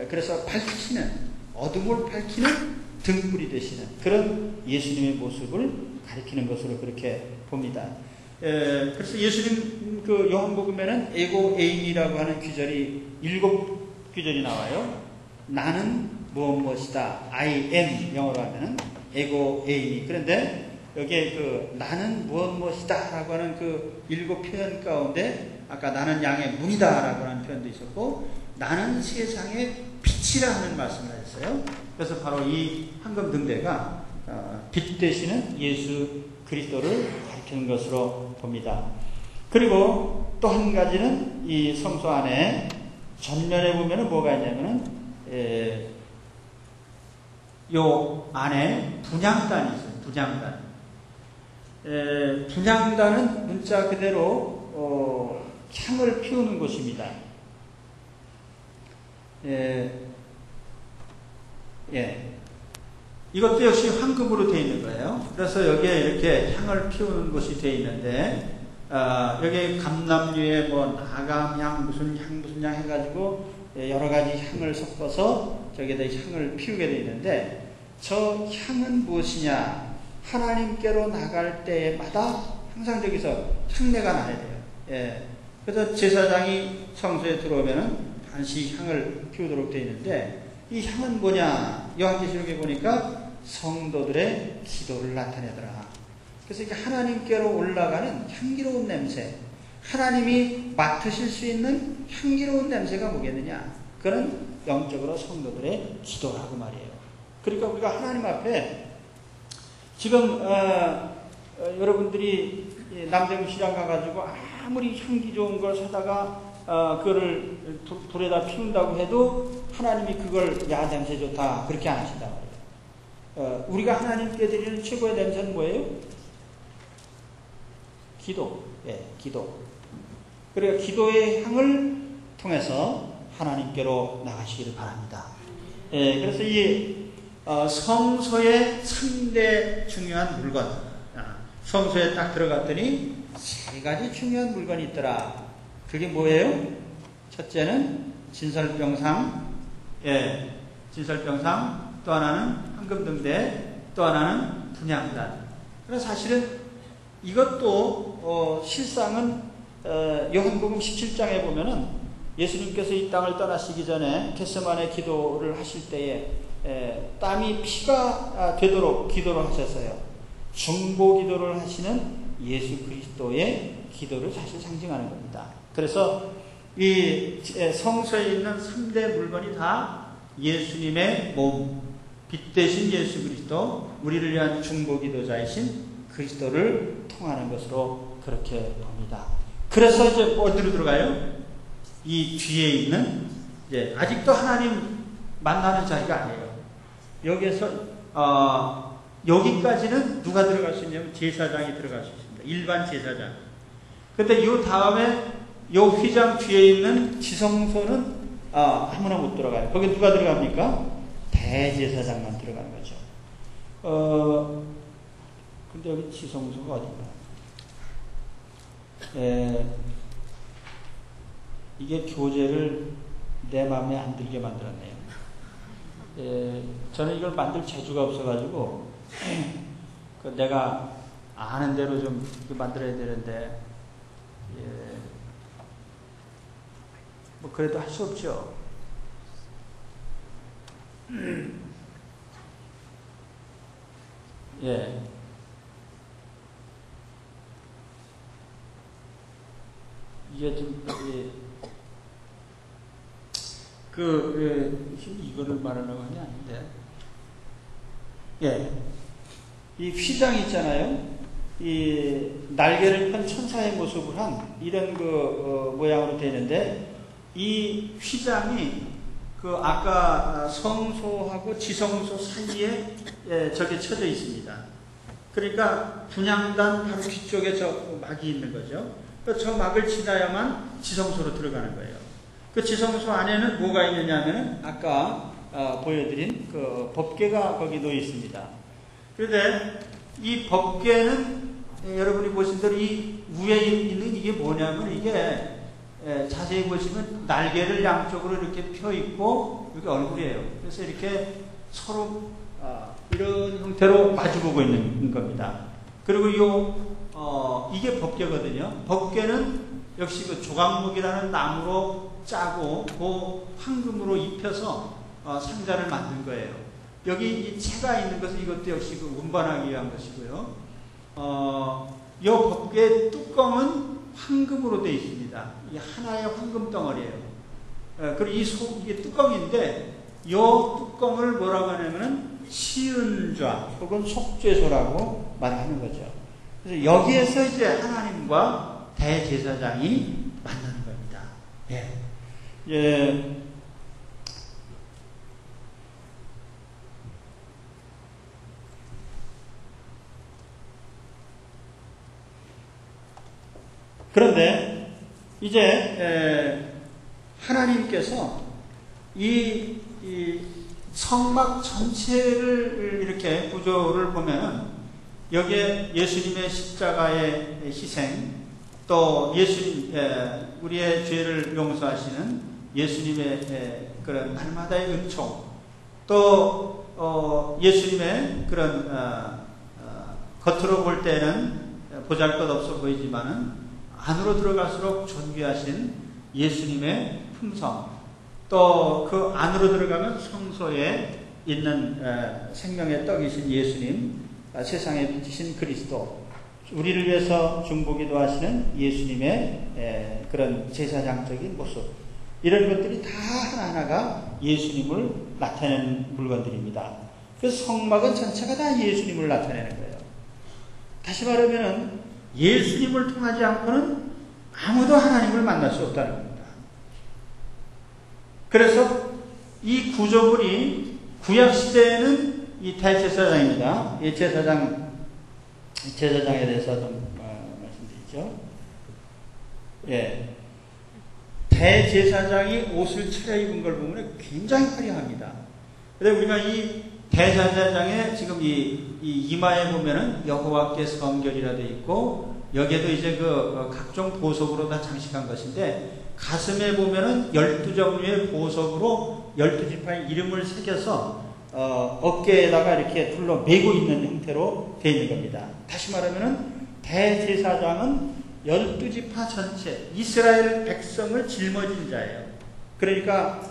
그래서 밝히는 어둠을 밝히는 등불이 되시는 그런 예수님의 모습을 가리키는 것으로 그렇게 봅니다. 그래서 예수님 그 요한복음에는 에고 에임이라고 하는 귀절이 7귀절이 나와요. 나는 무엇이다. I am 영어로 하면은 에고 에임이. 그런데 여기에 그 나는 무엇이다 라고 하는 그 7 표현 가운데 아까 나는 양의 문이다 라고 하는 표현도 있었고 나는 세상의 빛이라 하는 말씀을 했어요. 그래서 바로 이 황금 등대가 빛 되시는 예수 그리스도를 가리키는 것으로 봅니다. 그리고 또 한 가지는 이 성소 안에 전면에 보면은 뭐가 있냐면은 요 안에 분향단이 있어요. 분향단. 분향단은 문자 그대로 향을 피우는 곳입니다. 이것도 역시 황금으로 되어 있는 거예요. 그래서 여기에 이렇게 향을 피우는 곳이 되어 있는데, 여기에 감람류에 뭐 나감향, 무슨 향 해가지고 여러 가지 향을 섞어서 저기에다 향을 피우게 되어 있는데, 저 향은 무엇이냐? 하나님께로 나갈 때마다 항상 저기서 향내가 나야 돼요. 그래서 제사장이 성소에 들어오면은 반드시 향을 피우도록 되어 있는데, 이 향은 뭐냐? 요한계시록에 보니까 성도들의 기도를 나타내더라. 그래서 이게 하나님께로 올라가는 향기로운 냄새, 하나님이 맡으실 수 있는 향기로운 냄새가 뭐겠느냐? 그건 영적으로 성도들의 기도라고 말이에요. 그러니까 우리가 하나님 앞에 지금 여러분들이 남대문 시장 가가지고 아무리 향기 좋은 걸 사다가 그거를 불에다 피운다고 해도 하나님이 그걸 야 냄새 좋다 그렇게 안 하신단 말이에요. 우리가 하나님께 드리는 최고의 냄새는 뭐예요? 기도. 기도. 그러니까 기도의 향을 통해서 하나님께로 나가시기를 바랍니다. 그래서 이 성소의 3대 중요한 물건. 성소에 딱 들어갔더니 3가지 중요한 물건이 있더라. 그게 뭐예요? 첫째는 진설병상, 진설병상, 또 하나는 황금등대, 또 하나는 분향단. 그래서 사실은 이것도 실상은 요한복음 17장에 보면은 예수님께서 이 땅을 떠나시기 전에 겟세마네 기도를 하실 때에 땀이 피가 되도록 기도를 하셨어요. 중보 기도를 하시는 예수 그리스도의 기도를 사실 상징하는 겁니다. 그래서 이 성소에 있는 3대 물건이 다 예수님의 몸, 빛 대신 예수 그리스도, 우리를 위한 중보기도자이신 그리스도를 통하는 것으로 그렇게 봅니다. 그래서 이제 어디로 들어가요? 이 뒤에 있는 이제 아직도 하나님 만나는 자리가 아니에요. 여기에서 여기까지는 누가 들어갈 수 있냐면 제사장이 들어갈 수 있습니다. 일반 제사장. 근데 이 다음에 이 휘장 뒤에 있는 지성소는 아무나 못 들어가요. 거기 누가 들어갑니까? 대제사장만 들어가는 거죠. 근데 여기 지성소가 어딘가? 이게 교재를 내 마음에 안 들게 만들었네요. 저는 이걸 만들 재주가 없어가지고 내가 아는 대로 좀 만들어야 되는데 뭐 그래도 할 수 없죠. 예. 이게 좀 이거를 말하려고 하는 게 아닌데, 예, 이 휘장 있잖아요. 이 날개를 편 천사의 모습을 한 이런 모양으로 되는데, 이 휘장이 아까 성소하고 지성소 사이에 저게 쳐져 있습니다. 그러니까 분향단 바로 뒤쪽에 저 막이 있는 거죠. 저 막을 지나야만 지성소로 들어가는 거예요. 그 지성소 안에는 뭐가 있느냐 하면 아까 보여드린 그 법궤가 거기 놓여 있습니다. 그런데 이 법궤는 여러분이 보신 대로 이 위에 있는 이게 뭐냐면 이게 자세히 보시면 날개를 양쪽으로 이렇게 펴 있고 이게 얼굴이에요. 그래서 이렇게 서로 이런 형태로 마주보고 있는 겁니다. 그리고 이게 법궤거든요. 법궤는 역시 그 조각목이라는 나무로 짜고 그 황금으로 입혀서 상자를 만든 거예요. 여기 이 채가 있는 것은 이것도 역시 그 운반하기 위한 것이고요. 이 법궤 뚜껑은 황금으로 되어 있습니다. 이 하나의 황금 덩어리예요. 그리고 이게 뚜껑인데 이 뚜껑을 뭐라고 하냐면은 시은좌 혹은 속죄소라고 말하는 거죠. 그래서 여기에서 이제 하나님과 대제사장이 만나는 겁니다. 예. 예. 그런데 이제 하나님께서 이 성막 전체를 이렇게 구조를 보면 여기에 예수님의 십자가의 희생, 또 우리의 죄를 용서하시는 예수님의 그런 날마다의 은총, 또 예수님의 그런 겉으로 볼 때는 보잘것없어 보이지만은 안으로 들어갈수록 존귀하신 예수님의 품성, 또 그 안으로 들어가면 성소에 있는 생명의 떡이신 예수님, 세상에 빛이신 그리스도, 우리를 위해서 중보기도 하시는 예수님의 그런 제사장적인 모습, 이런 것들이 다 하나하나가 예수님을 나타내는 물건들입니다. 그래서 성막은 전체가 다 예수님을 나타내는 거예요. 다시 말하면 예수님을 통하지 않고는 아무도 하나님을 만날 수 없다는 겁니다. 그래서 이 구조물이 구약시대에는 이 대제사장입니다. 이 제사장에 대해서 좀 말씀드리죠. 예. 대제사장이 옷을 차려입은 걸 보면 굉장히 화려합니다. 그런데 우리가 이 대제사장의 지금 이 이마에 보면은 여호와께 성결이라 되어 있고, 여기에도 이제 그 각종 보석으로 다 장식한 것인데, 가슴에 보면은 12종류의 보석으로 12지파의 이름을 새겨서 어깨에다가 이렇게 둘러 매고 있는 형태로 되어 있는 겁니다. 다시 말하면은 대제사장은 12지파 전체 이스라엘 백성을 짊어진 자예요. 그러니까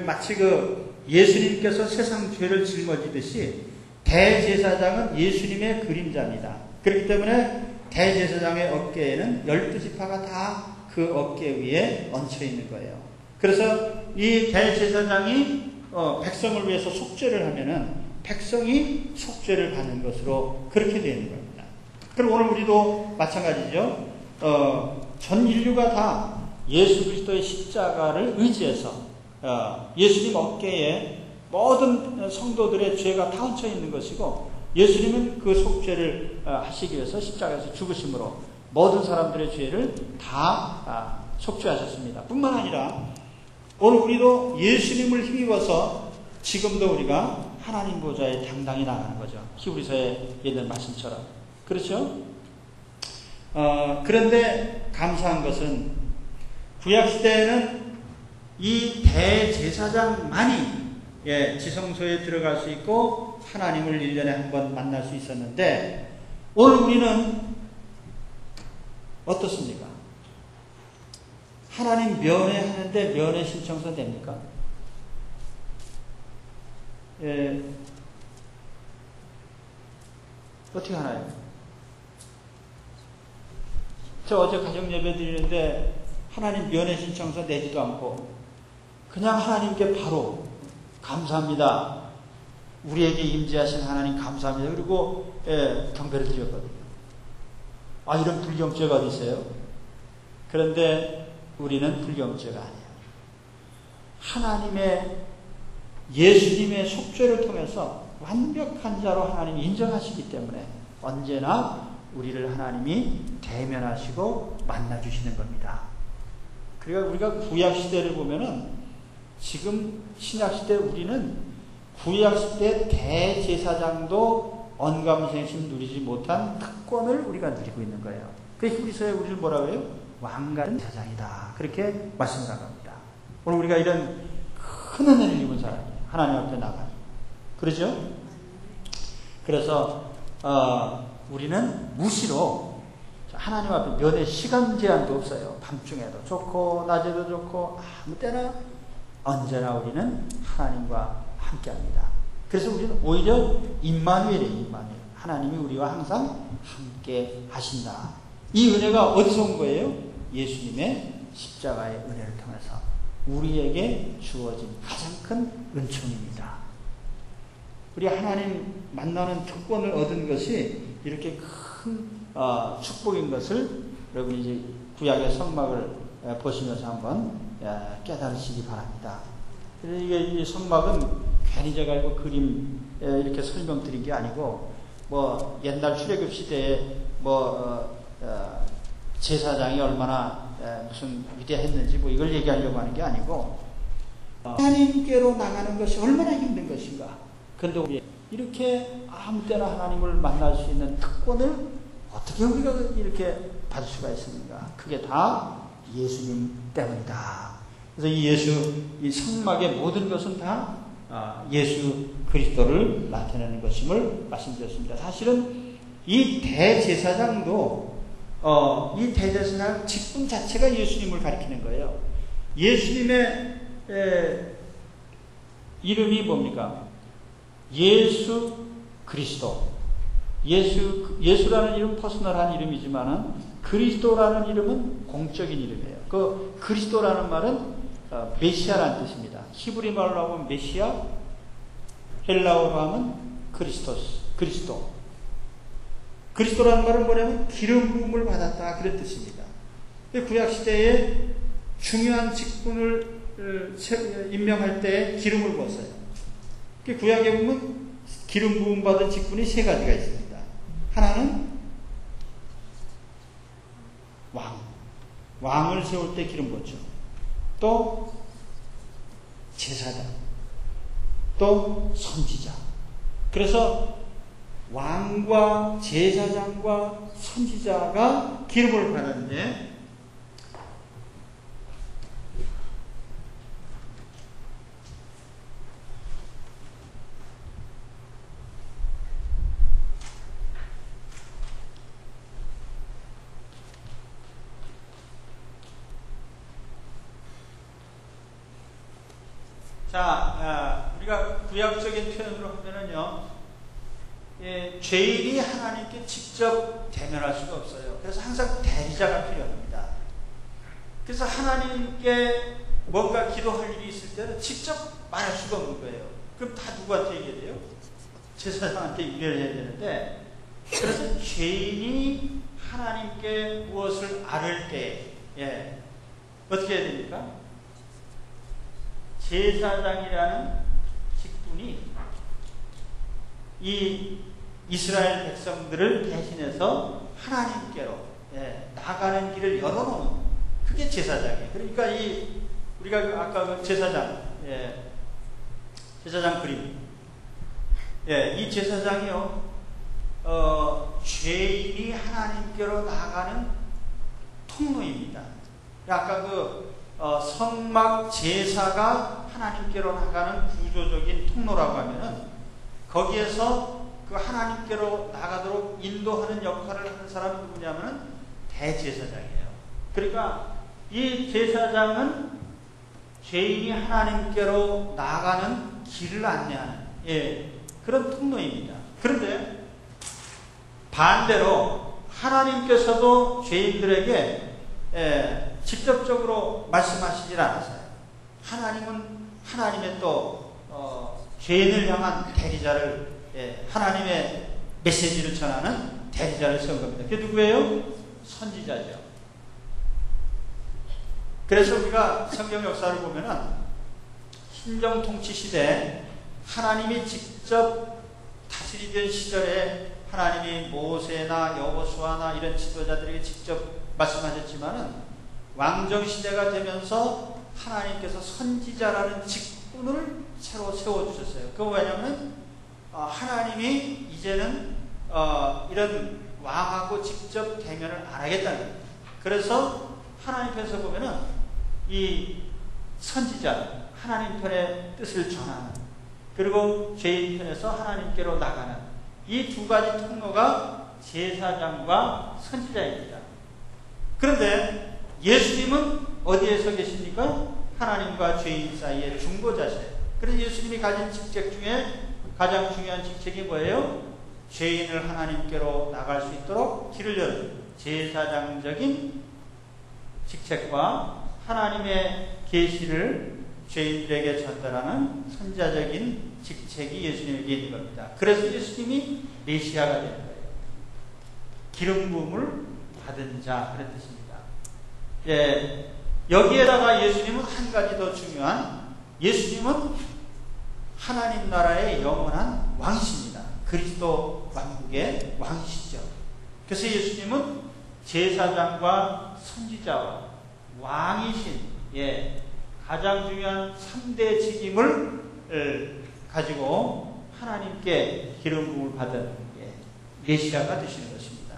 마치 그 예수님께서 세상 죄를 짊어지듯이 대제사장은 예수님의 그림자입니다. 그렇기 때문에 대제사장의 어깨에는 12지파가 다 그 어깨 위에 얹혀 있는 거예요. 그래서 이 대제사장이 백성을 위해서 속죄를 하면은 백성이 속죄를 받는 것으로 그렇게 되는 겁니다. 그럼 오늘 우리도 마찬가지죠. 전 인류가 다 예수 그리스도의 십자가를 의지해서 예수님 어깨에 모든 성도들의 죄가 다 얹혀 있는 것이고, 예수님은 그 속죄를 하시기 위해서 십자가에서 죽으심으로 모든 사람들의 죄를 다 속죄하셨습니다. 뿐만 아니라 오늘 우리도 예수님을 힘입어서 지금도 우리가 하나님 보좌에 당당히 나가는 거죠. 히브리서에 있는 말씀처럼. 그렇죠? 그런데 감사한 것은 구약시대에는 이 대제사장만이 지성소에 들어갈 수 있고 하나님을 1년에 한 번 만날 수 있었는데, 오늘 우리는 어떻습니까? 하나님 면회하는데 면회 신청서 됩니까? 어떻게 하나요? 저 어제 가정 예배 드리는데 하나님 면회 신청서 내지도 않고 그냥 하나님께 바로 감사합니다, 우리에게 임재하신 하나님 감사합니다, 그리고 경배를 드렸거든요. 이런 불경죄가 어디 있어요? 그런데 우리는 불경죄가 아니에요. 하나님의 예수님의 속죄를 통해서 완벽한 자로 하나님이 인정하시기 때문에 언제나 우리를 하나님이 대면하시고 만나주시는 겁니다. 그러니까 우리가 구약시대를 보면은 지금 신약시대 우리는 구약시대 대제사장도 언감생심 누리지 못한 특권을 우리가 누리고 있는 거예요. 그 히브리서에 우리를 뭐라고 해요? 왕같은 제사장이다, 그렇게 말씀을 합니다. 오늘 우리가 이런 큰 은혜를 입은 사람이에요. 하나님 앞에 나가는. 그렇죠? 그래서 우리는 무시로 하나님 앞에 면회 시간 제한도 없어요. 밤중에도 좋고 낮에도 좋고 아무 때나 언제나 우리는 하나님과 함께합니다. 그래서 우리는 오히려 임마누엘이에요. 임마누엘. 하나님이 우리와 항상 함께 하신다. 이 은혜가 어디서 온 거예요? 예수님의 십자가의 은혜를 통해서 우리에게 주어진 가장 큰 은총입니다. 우리 하나님 만나는 특권을 얻은 것이 이렇게 큰 축복인 것을 여러분이 이제 구약의 성막을 보시면서 한번 깨달으시기 바랍니다. 이게 이 성막은 괜히 제가 이거 그림 이렇게 설명드린 게 아니고, 뭐 옛날 출애굽 시대에 제사장이 얼마나 무슨 위대했는지 뭐 이걸 얘기하려고 하는 게 아니고, 하나님께로 나가는 것이 얼마나 힘든 것인가. 그런데 우리 이렇게 아무 때나 하나님을 만날 수 있는 특권을 어떻게 우리가 이렇게 받을 수가 있습니까? 그게 다 예수님 때문이다. 그래서 이 성막의 모든 것은 다 예수 그리스도를 나타내는 것임을 말씀드렸습니다. 사실은 이 대제사장도 이 대제사장 직분 자체가 예수님을 가리키는 거예요. 예수님의 이름이 뭡니까? 예수 그리스도. 예수라는 이름은 퍼스널한 이름이지만은 그리스도라는 이름은 공적인 이름이에요. 그 그리스도라는 말은 메시아라는 뜻입니다. 히브리 말로 하면 메시아, 헬라어로 하면 그리스도. 그리스도라는 말은 뭐냐면 기름 부음을 받았다, 그런 뜻입니다. 구약 시대에 중요한 직분을 임명할 때 기름을 부었어요. 구약에 보면 기름 부음 받은 직분이 세 가지가 있습니다. 하나는 왕을 세울 때 기름 부었죠. 또 제사장, 또 선지자. 그래서 왕과 제사장과 선지자가 기름을 받았는데, 우리가 구약적인 표현으로 하면은요, 죄인이 하나님께 직접 대면할 수가 없어요. 그래서 항상 대리자가 필요합니다. 그래서 하나님께 뭔가 기도할 일이 있을 때는 직접 말할 수가 없는 거예요. 그럼 다 누구한테 얘기해야 돼요? 제사장한테 얘기를 해야 되는데, 그래서 죄인이 하나님께 무엇을 아를 때, 어떻게 해야 됩니까? 제사장이라는 직분이 이 이스라엘 백성들을 대신해서 하나님께로 나가는 길을 열어놓는, 그게 제사장이에요. 그러니까 우리가 아까 그 제사장 그림, 이 제사장이요, 죄인이 하나님께로 나가는 통로입니다. 아까 성막 제사가 하나님께로 나가는 구조적인 통로라고 하면은, 거기에서 그 하나님께로 나가도록 인도하는 역할을 하는 사람이 누구냐면은 대제사장이에요. 그러니까 이 제사장은 죄인이 하나님께로 나가는 길을 안내하는 그런 통로입니다. 그런데 반대로 하나님께서도 죄인들에게 직접적으로 말씀하시질 않았어요. 하나님은 하나님의 또 죄인을 향한 대리자를, 하나님의 메시지를 전하는 대리자를 세운 겁니다. 그게 누구예요? 선지자죠. 그래서 우리가 성경 역사를 보면은 신정 통치 시대에 하나님이 직접 다스리던 시절에 하나님이 모세나 여호수아나 이런 지도자들에게 직접 말씀하셨지만은, 왕정 시대가 되면서 하나님께서 선지자라는 직분을 새로 세워주셨어요. 그거 왜냐하면 하나님이 이제는 이런 왕하고 직접 대면을 안 하겠다는 거예요. 그래서 하나님께서 보면은 이 선지자, 하나님 편의 뜻을 전하는, 그리고 죄인 편에서 하나님께로 나가는 이 두 가지 통로가 제사장과 선지자입니다. 그런데 예수님은 어디에 서 계십니까? 하나님과 죄인 사이의 중보자세요. 그래서 예수님이 가진 직책 중에 가장 중요한 직책이 뭐예요? 죄인을 하나님께로 나갈 수 있도록 길을 여는 제사장적인 직책과 하나님의 계시를 죄인들에게 전달하는 선지자적인 직책이 예수님에게 있는 겁니다. 그래서 예수님이 메시아가 된 거예요. 기름 부음을 받은 자, 그런 뜻입니다. 여기에다가 예수님은 한 가지 더 중요한, 예수님은 하나님 나라의 영원한 왕이십니다. 그리스도 왕국의 왕이시죠. 그래서 예수님은 제사장과 선지자와 왕이신, 가장 중요한 3대 직임을 가지고 하나님께 기름 부음을 받은 메시아가 되시는 것입니다.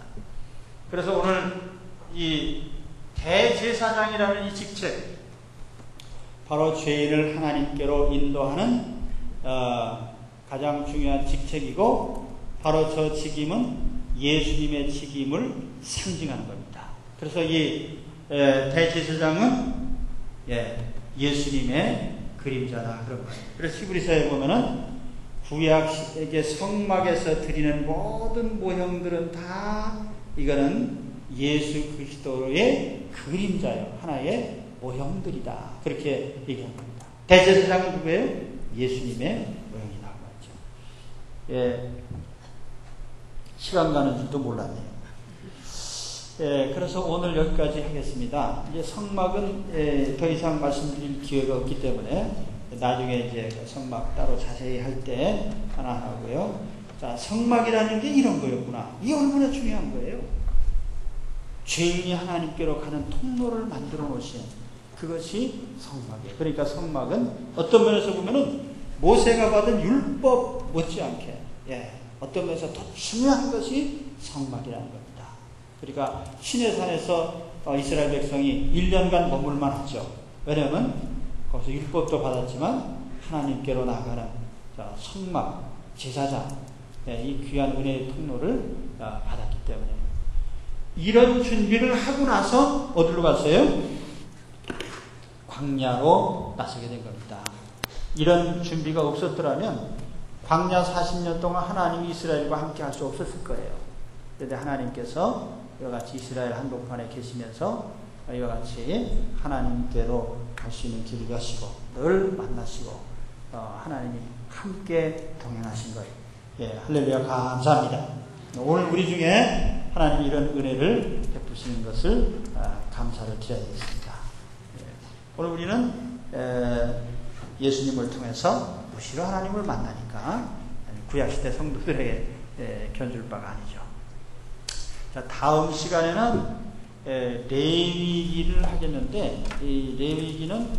그래서 오늘 이 대제사장이라는 이 직책, 바로 죄인을 하나님께로 인도하는 가장 중요한 직책이고, 바로 저 직임은 예수님의 직임을 상징하는 겁니다. 그래서 이 대제사장은 예수님의 그림자다, 그런 거예요. 그래서 히브리서에 보면은 구약 시대의 성막에서 드리는 모든 모형들은 다 이거는 예수 그리스도의 그림자요, 하나의 모형들이다, 그렇게 얘기한 겁니다. 대제사장은 누구예요? 예수님의 모형이라고 하죠. 시간 가는 줄도 몰랐네요. 그래서 오늘 여기까지 하겠습니다. 이제 성막은 더 이상 말씀드릴 기회가 없기 때문에 나중에 이제 성막 따로 자세히 할 때 하나 하고요. 자, 성막이라는 게 이런 거였구나. 이게 얼마나 중요한 거예요. 죄인이 하나님께로 가는 통로를 만들어 놓으신 그것이 성막이에요. 그러니까 성막은 어떤 면에서 보면은 모세가 받은 율법 못지않게 어떤 면에서 더 중요한 것이 성막이라는 겁니다. 그러니까 시내산에서 이스라엘 백성이 1년간 머물만 하죠. 왜냐하면 거기서 율법도 받았지만 하나님께로 나가는 성막, 제사장, 이 귀한 은혜의 통로를 받았기 때문에, 이런 준비를 하고 나서 어디로 갔어요? 광야로 나서게 된 겁니다. 이런 준비가 없었더라면 광야 40년 동안 하나님이 이스라엘과 함께 할 수 없었을 거예요. 그런데 하나님께서 이와 같이 이스라엘 한복판에 계시면서 이와 같이 하나님께로 갈 수 있는 길을 여시고 늘 만나시고 하나님이 함께 동행하신 거예요. 예, 할렐루야, 감사합니다. 오늘 우리 중에 하나님이 이런 은혜를 베푸시는 것을 감사를 드려야 되겠습니다. 예, 오늘 우리는 예수님을 통해서 무시로 하나님을 만나니까 구약시대 성도들에게 견줄 바가 아니죠. 자, 다음 시간에는 레위기를 하겠는데, 이 레위기는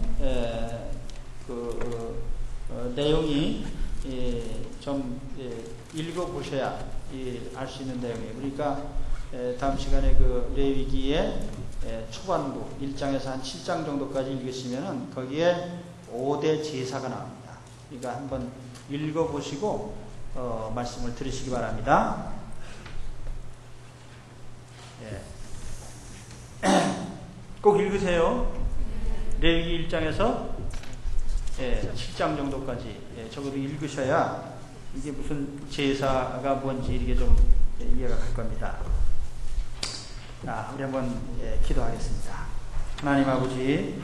내용이 좀 읽어보셔야 알 수 있는 내용이에요. 그러니까 다음 시간에 그 레위기의 초반부 1장에서 한 7장 정도까지 읽으시면은 거기에 5대 제사가 나옵니다. 그러니까 한번 읽어보시고 말씀을 들으시기 바랍니다. 예. 꼭 읽으세요. 레위기 1장에서 7장 정도까지 적어도 읽으셔야 이게 무슨 제사가 뭔지 이게 좀 이해가 갈 겁니다. 자, 우리 한번 기도하겠습니다. 하나님 아버지,